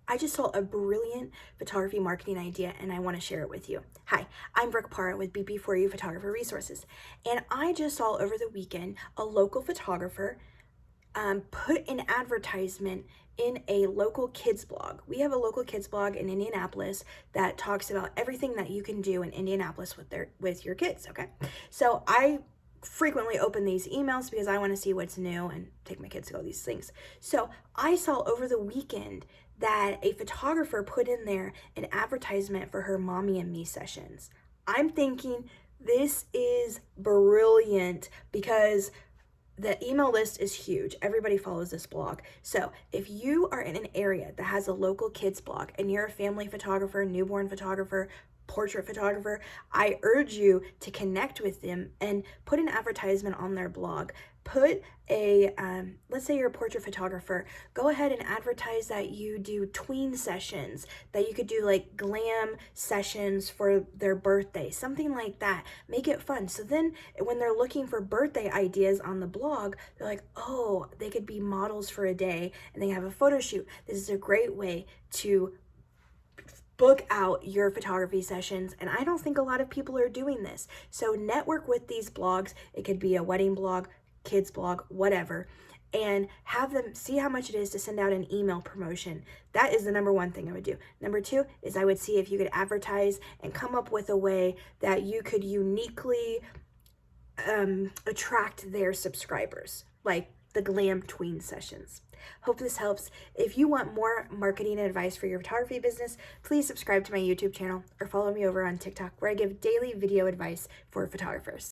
I just saw a brilliant photography marketing idea and I want to share it with you. Hi, I'm Brooke Parra with BP4U Photographer Resources. And I just saw over the weekend a local photographer put an advertisement in a local kids blog. We have a local kids blog in Indianapolis that talks about everything that you can do in Indianapolis with your kids, okay? So I frequently open these emails because I want to see what's new and take my kids to go these things. So I saw over the weekend that a photographer put in there an advertisement for her mommy and me sessions. I'm thinking this is brilliant because the email list is huge. Everybody follows this blog. So if you are in an area that has a local kids blog and you're a family photographer, newborn photographer, portrait photographer, I urge you to connect with them and put an advertisement on their blog. Put a, let's say you're a portrait photographer, go ahead and advertise that you do tween sessions, that you could do like glam sessions for their birthday, something like that. Make it fun. So then when they're looking for birthday ideas on the blog, they're like, oh, they could be models for a day and they have a photo shoot. This is a great way to book out your photography sessions, and I don't think a lot of people are doing this. So network with these blogs. It could be a wedding blog, kids blog, whatever, and have them see how much it is to send out an email promotion. That is the number one thing I would do. Number two is I would see if you could advertise and come up with a way that you could uniquely attract their subscribers, like the glam tween sessions. Hope this helps. If you want more marketing advice for your photography business, please subscribe to my YouTube channel or follow me over on TikTok where I give daily video advice for photographers.